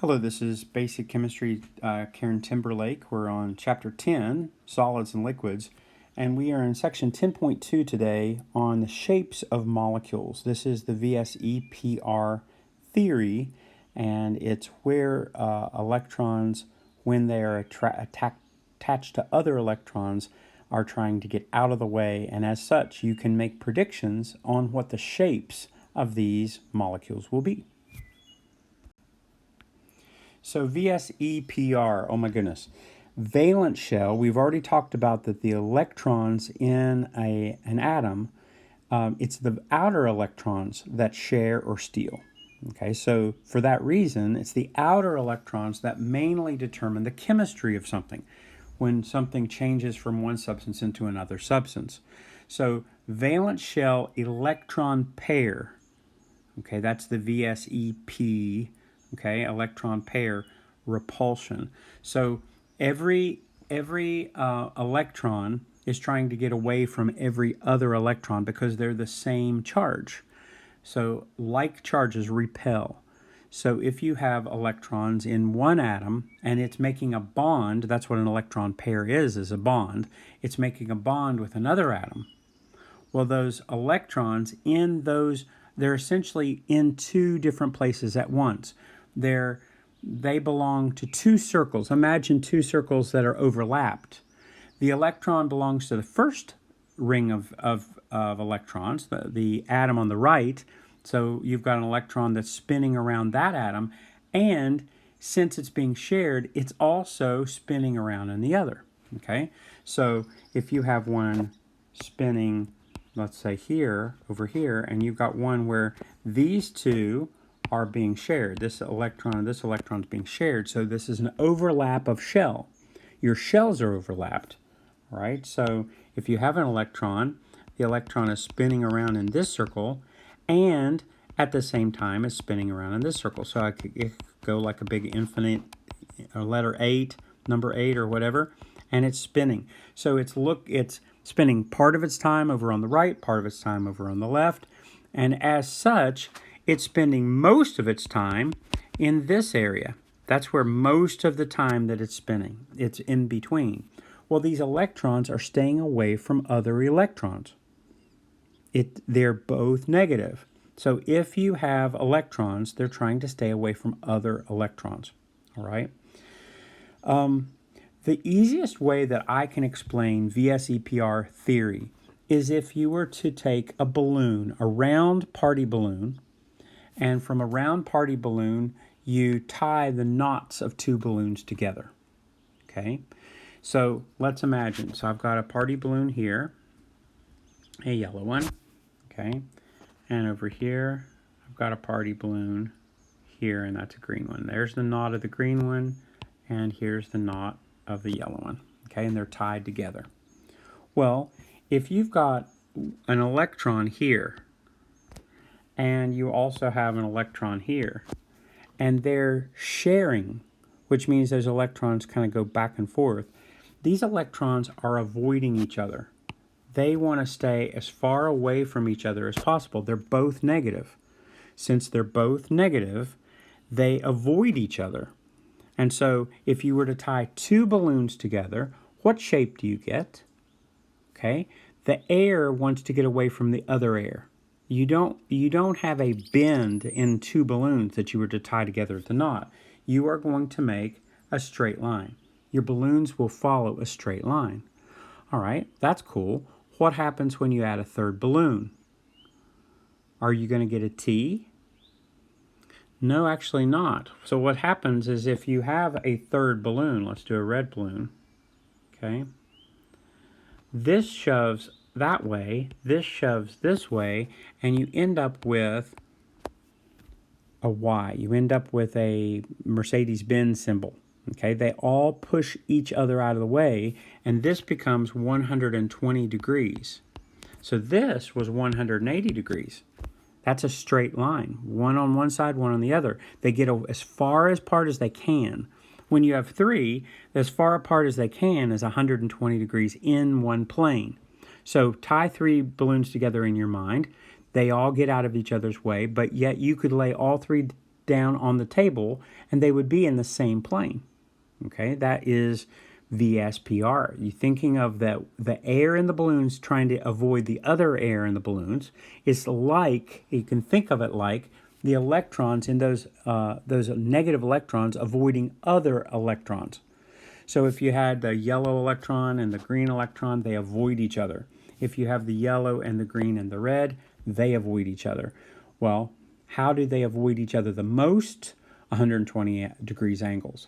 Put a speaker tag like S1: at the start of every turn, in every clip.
S1: Hello, this is Basic Chemistry, Karen Timberlake. We're on Chapter 10, Solids and Liquids, and we are in Section 10.2 today on the shapes of molecules. This is the VSEPR theory, and it's where electrons, when they are attached to other electrons, are trying to get out of the way, and as such, you can make predictions on what the shapes of these molecules will be. So VSEPR, oh my goodness. Valence shell, we've already talked about that the electrons in an atom, it's the outer electrons that share or steal. Okay, so for that reason, it's the outer electrons that mainly determine the chemistry of something when something changes from one substance into another substance. So valence shell electron pair, okay, that's the VSEP, okay, electron pair repulsion. So every electron is trying to get away from every other electron because they're the same charge. So like charges repel. So if you have electrons in one atom and it's making a bond, that's what an electron pair is a bond. It's making a bond with another atom. Well, those electrons in those, they're essentially in two different places at once. They belong to two circles. Imagine two circles that are overlapped. The electron belongs to the first ring of electrons, the atom on the right. So you've got an electron that's spinning around that atom, and since it's being shared, it's also spinning around in the other. Okay, so if you have one spinning, let's say here, over here, and you've got one where these two are being shared. This electron and this electron is being shared. So this is an overlap of shell. Your shells are overlapped, right? So if you have an electron, the electron is spinning around in this circle, and at the same time it's spinning around in this circle. So it could go like a big infinite letter 8, number 8 or whatever, and it's spinning. So it's spinning part of its time over on the right, part of its time over on the left, and as such, it's spending most of its time in this area. That's where most of the time that it's spinning. It's in between. Well, these electrons are staying away from other electrons. They're both negative. So if you have electrons, they're trying to stay away from other electrons. All right? The easiest way that I can explain VSEPR theory is if you were to take a balloon, a round party balloon, and from a round party balloon, you tie the knots of two balloons together. Okay? So let's imagine. So I've got a party balloon here, a yellow one. Okay? And over here, I've got a party balloon here, and that's a green one. There's the knot of the green one, and here's the knot of the yellow one. Okay? And they're tied together. Well, if you've got an electron here, and you also have an electron here, and they're sharing, which means those electrons kind of go back and forth. These electrons are avoiding each other. They want to stay as far away from each other as possible. They're both negative. Since they're both negative, they avoid each other. And so if you were to tie two balloons together, what shape do you get? Okay, the air wants to get away from the other air. You don't have a bend in two balloons that you were to tie together at the knot. You are going to make a straight line. Your balloons will follow a straight line. All right, that's cool. What happens when you add a third balloon? Are you going to get a T? No, actually not. So what happens is if you have a third balloon, let's do a red balloon, okay? This shoves that way, this shoves this way, and you end up with a Y. You end up with a Mercedes-Benz symbol. Okay, they all push each other out of the way, and this becomes 120 degrees. So this was 180 degrees. That's a straight line, one on one side, one on the other. They get as far apart as they can. When you have three, as far apart as they can is 120 degrees in one plane. So tie three balloons together in your mind. They all get out of each other's way, but yet you could lay all three down on the table, and they would be in the same plane. Okay, that is VSPR. You're thinking of the air in the balloons trying to avoid the other air in the balloons. It's like, you can think of it like the electrons in those negative electrons avoiding other electrons. So if you had the yellow electron and the green electron, they avoid each other. If you have the yellow and the green and the red, they avoid each other. Well, how do they avoid each other the most? 120 degrees angles.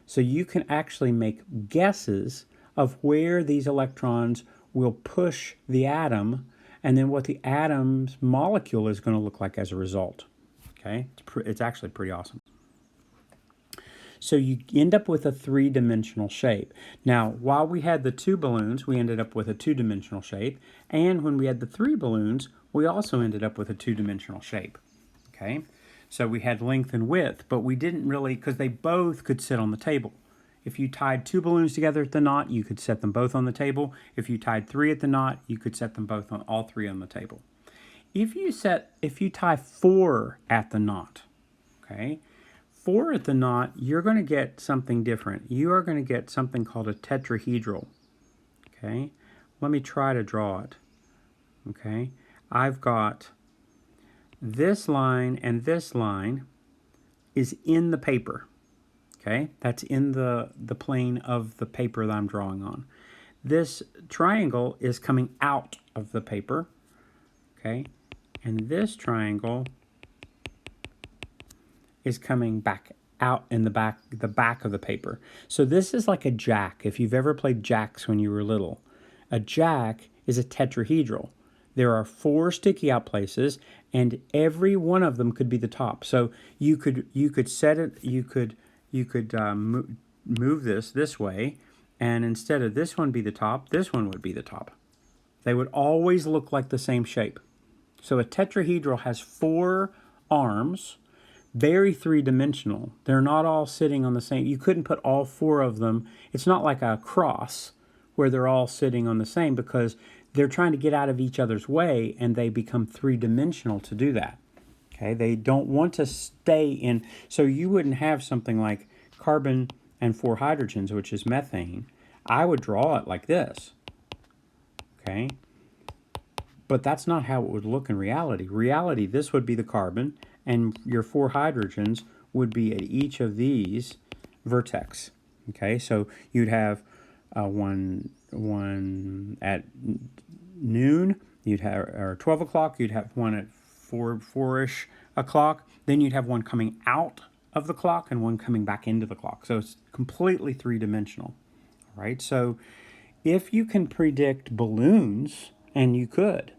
S1: So you can actually make guesses of where these electrons will push the atom, and then what the atom's molecule is going to look like as a result. Okay, it's actually pretty awesome. So you end up with a three-dimensional shape. Now, while we had the two balloons, we ended up with a two-dimensional shape, and when we had the three balloons, we also ended up with a two-dimensional shape. Okay, so we had length and width, but we didn't really, because they both could sit on the table. If you tied two balloons together at the knot, you could set them both on the table. If you tied three at the knot, you could set them both on, all three on the table. If you tie four at the knot, okay, four at the knot, you're going to get something different. You are going to get something called a tetrahedral. Okay, let me try to draw it. Okay, I've got this line and this line is in the paper. Okay, that's in the plane of the paper that I'm drawing on. This triangle is coming out of the paper. Okay, and this triangle is coming back out in the back of the paper. So this is like a jack. If you've ever played jacks when you were little, a jack is a tetrahedral. There are four sticky out places, and every one of them could be the top. So you could set it. You could move this way, and instead of this one be the top, this one would be the top. They would always look like the same shape. So a tetrahedral has four arms, very three-dimensional. They're not all sitting on the same. You couldn't put all four of them. It's not like a cross where they're all sitting on the same, because they're trying to get out of each other's way, and they become three-dimensional to do that. Okay, they don't want to stay in. So you wouldn't have something like carbon and four hydrogens, which is methane. I would draw it like this. Okay, but that's not how it would look in reality. Reality, this would be the carbon, and your four hydrogens would be at each of these vertex. Okay, so you'd have one at noon, you'd have, or 12 o'clock, you'd have one at four-ish o'clock, then you'd have one coming out of the clock and one coming back into the clock. So it's completely three-dimensional. All right, so if you can predict balloons, and you could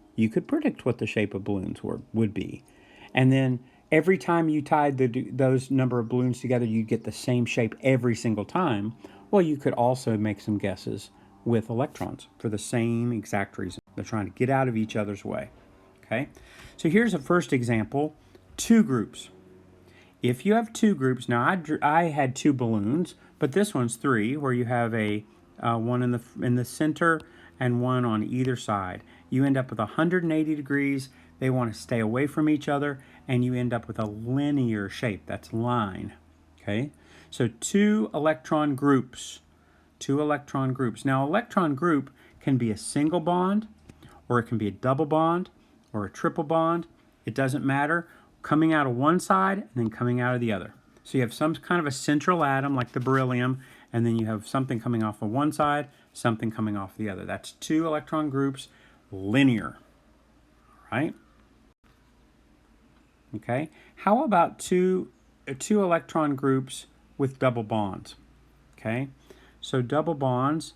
S1: predict what the shape of balloons would be, and then every time you tied those number of balloons together, you'd get the same shape every single time. Well, you could also make some guesses with electrons for the same exact reason. They're trying to get out of each other's way. Okay, so here's a first example, two groups. If you have two groups, now I had two balloons, but this one's three, where you have a one in the center and one on either side. You end up with 180 degrees. They want to stay away from each other, and you end up with a linear shape. That's line. Okay, so two electron groups. Now, electron group can be a single bond, or it can be a double bond, or a triple bond. It doesn't matter. Coming out of one side and then coming out of the other. So you have some kind of a central atom like the beryllium, and then you have something coming off of one side, something coming off the other. That's two electron groups, linear. Right? Okay. How about two electron groups with double bonds? Okay. So double bonds,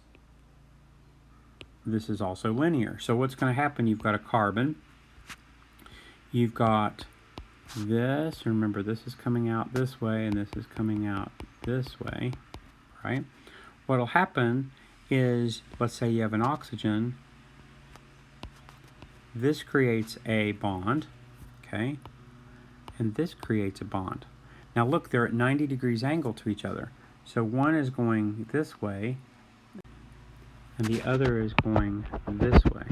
S1: this is also linear. So what's going to happen? You've got a carbon. You've got this. Remember, this is coming out this way, and this is coming out this way, right? What'll happen is, let's say you have an oxygen. This creates a bond, okay? And this creates a bond. Now look, they're at 90 degrees angle to each other. So one is going this way, and the other is going this way,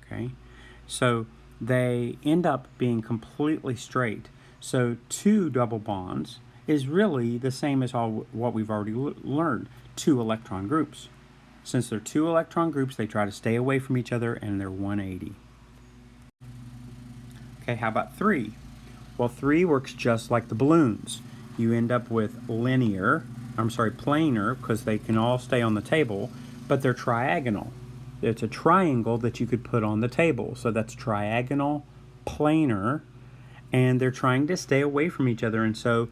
S1: okay? So they end up being completely straight. So 2 double bonds is really the same as what we've already learned, 2 electron groups. Since they're 2 electron groups, they try to stay away from each other, and they're 180. Okay, how about 3? Well, 3 works just like the balloons. You end up with planar, because they can all stay on the table, but they're triagonal. It's a triangle that you could put on the table. So that's triagonal, planar, and they're trying to stay away from each other. And so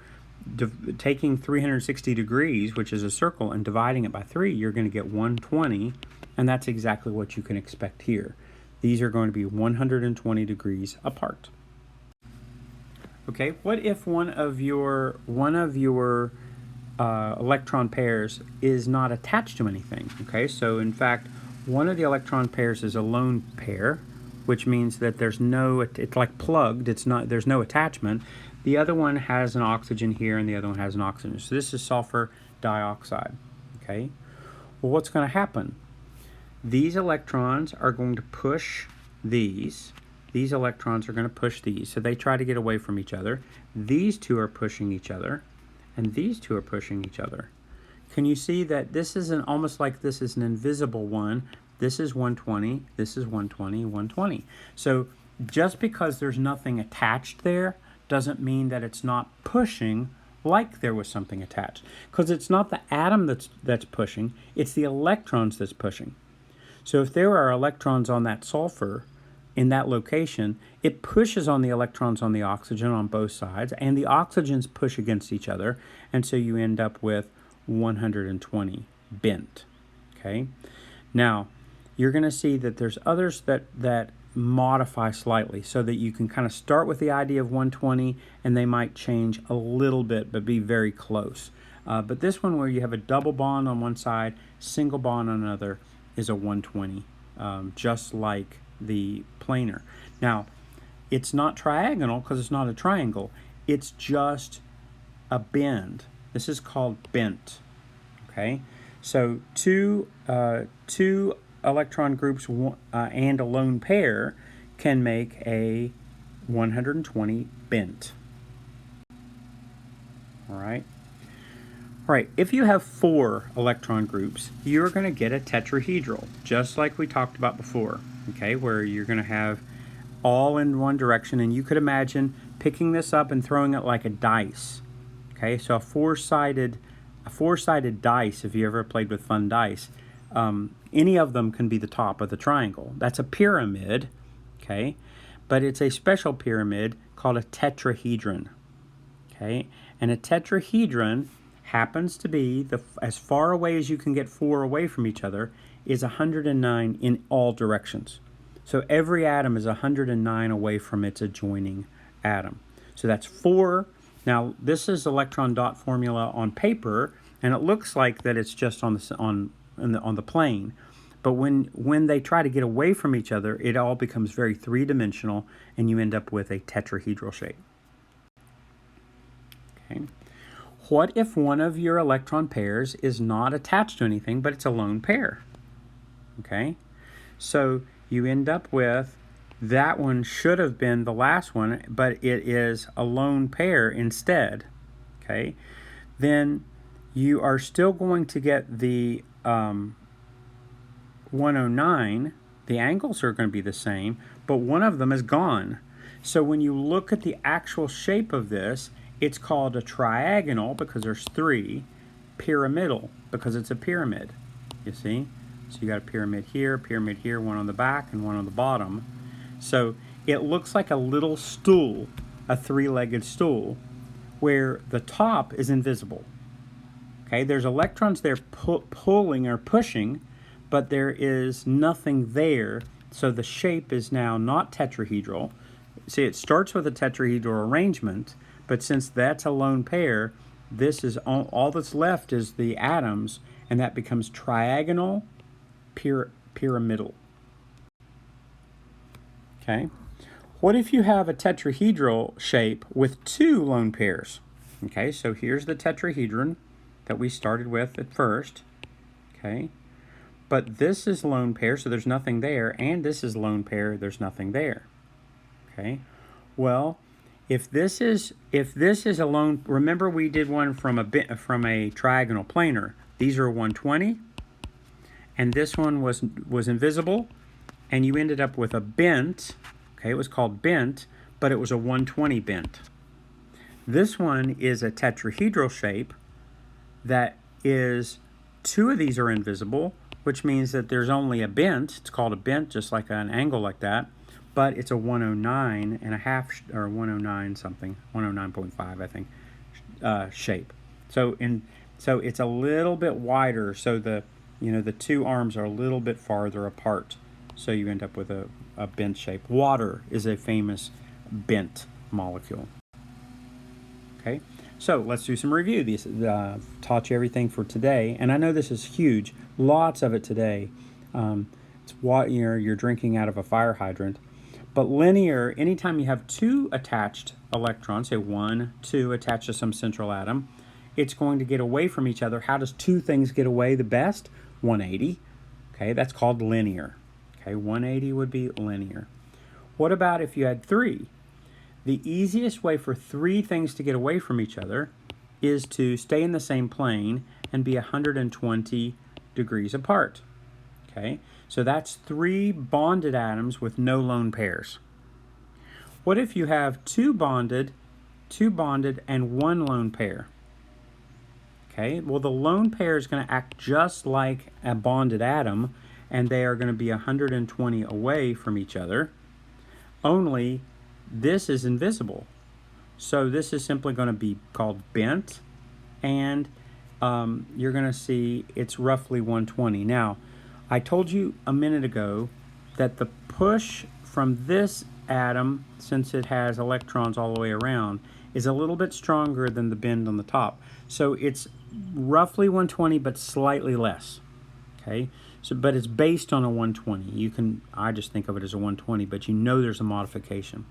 S1: taking 360 degrees, which is a circle, and dividing it by 3, you're going to get 120, and that's exactly what you can expect here. These are going to be 120 degrees apart. Okay, what if one of your electron pairs is not attached to anything? Okay, so in fact, one of the electron pairs is a lone pair, which means that it's like plugged, there's no attachment. The other one has an oxygen here, and the other one has an oxygen. So this is sulfur dioxide, okay? Well, what's going to happen? These electrons are going to push these. These electrons are going to push these. So they try to get away from each other. These two are pushing each other, and these two are pushing each other. Can you see that this is almost like this is an invisible one? This is 120, this is 120, 120. So just because there's nothing attached there doesn't mean that it's not pushing like there was something attached. Because it's not the atom that's pushing, it's the electrons that's pushing. So if there are electrons on that sulfur in that location, it pushes on the electrons on the oxygen on both sides, and the oxygens push against each other, and so you end up with 120 bent. Okay? Now, you're going to see that there's others that modify slightly so that you can kind of start with the idea of 120, and they might change a little bit but be very close. But this one, where you have a double bond on one side, single bond on another, is a 120, just like the planar. Now, it's not triagonal because it's not a triangle. It's just a bend. This is called bent. Okay, so two electron groups and a lone pair can make a 120 bent. All right. All right, if you have 4 electron groups, you're going to get a tetrahedral, just like we talked about before, okay, where you're going to have all in one direction, and you could imagine picking this up and throwing it like a dice, okay? So a four-sided dice, if you ever played with fun dice, any of them can be the top of the triangle. That's a pyramid, okay? But it's a special pyramid called a tetrahedron, okay? And a tetrahedron happens to be as far away as you can get 4 away from each other is 109 in all directions. So every atom is 109 away from its adjoining atom. So that's 4. Now this is electron dot formula on paper, and it looks like that it's just on the plane. But when they try to get away from each other, it all becomes very three-dimensional, and you end up with a tetrahedral shape. Okay. What if one of your electron pairs is not attached to anything, but it's a lone pair? Okay, so you end up with that one should have been the last one, but it is a lone pair instead. Okay, then you are still going to get the 109. The angles are going to be the same, but one of them is gone. So when you look at the actual shape of this, it's called a triagonal because there's 3, pyramidal because it's a pyramid, you see? So you got a pyramid here, one on the back and one on the bottom. So it looks like a little stool, a 3-legged stool, where the top is invisible. Okay, there's electrons there pulling or pushing, but there is nothing there, so the shape is now not tetrahedral. See, it starts with a tetrahedral arrangement, but since that's a lone pair, this is all that's left is the atoms, and that becomes triagonal, pyramidal. Okay. What if you have a tetrahedral shape with 2 lone pairs? Okay, so here's the tetrahedron that we started with at first. Okay. But this is lone pair, so there's nothing there, and this is lone pair, there's nothing there. Okay. Well, If this is a lone, remember we did one from a trigonal planar. These are 120, and this one was invisible, and you ended up with a bent. Okay, it was called bent, but it was a 120 bent. This one is a tetrahedral shape that is, two of these are invisible, which means that there's only a bent. It's called a bent, just like an angle like that, but it's a 109 and a half, or 109 something, 109.5, I think, shape. So it's a little bit wider, so the two arms are a little bit farther apart, so you end up with a bent shape. Water is a famous bent molecule. Okay, so let's do some review. These taught you everything for today, and I know this is huge, lots of it today. It's what you're drinking out of a fire hydrant. But linear, anytime you have two attached electrons, say 1, 2 attached to some central atom, it's going to get away from each other. How does two things get away the best? 180. Okay, that's called linear. Okay, 180 would be linear. What about if you had 3? The easiest way for 3 things to get away from each other is to stay in the same plane and be 120 degrees apart. Okay, so that's 3 bonded atoms with no lone pairs. What if you have 2 bonded, and 1 lone pair? Okay, well, the lone pair is going to act just like a bonded atom, and they are going to be 120 away from each other, only this is invisible. So this is simply going to be called bent, and you're going to see it's roughly 120. Now, I told you a minute ago that the push from this atom, since it has electrons all the way around, is a little bit stronger than the bend on the top. So it's roughly 120, but slightly less. Okay, so but it's based on a 120. I just think of it as a 120, but you know there's a modification.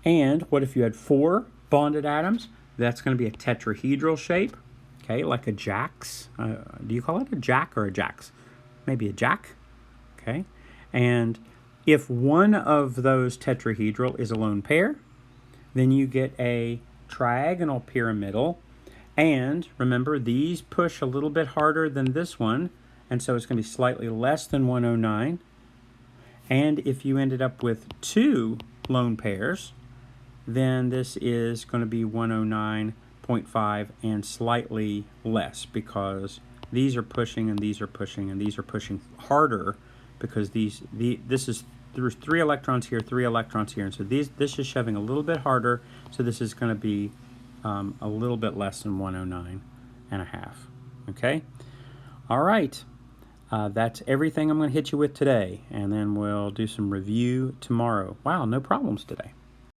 S1: And what if you had 4 bonded atoms? That's going to be a tetrahedral shape, okay, like a jacks. Do you call it a jack or a jacks? Maybe a jack, okay. And if one of those tetrahedral is a lone pair, then you get a triagonal pyramidal. And remember, these push a little bit harder than this one, and so it's going to be slightly less than 109. And if you ended up with 2 lone pairs, then this is going to be 109.5 and slightly less, because these are pushing and these are pushing and these are pushing harder, because there's 3 electrons here, 3 electrons here, and so this is shoving a little bit harder, so this is going to be a little bit less than 109.5. Okay? All right. That's everything I'm going to hit you with today, and then we'll do some review tomorrow. Wow, no problems today.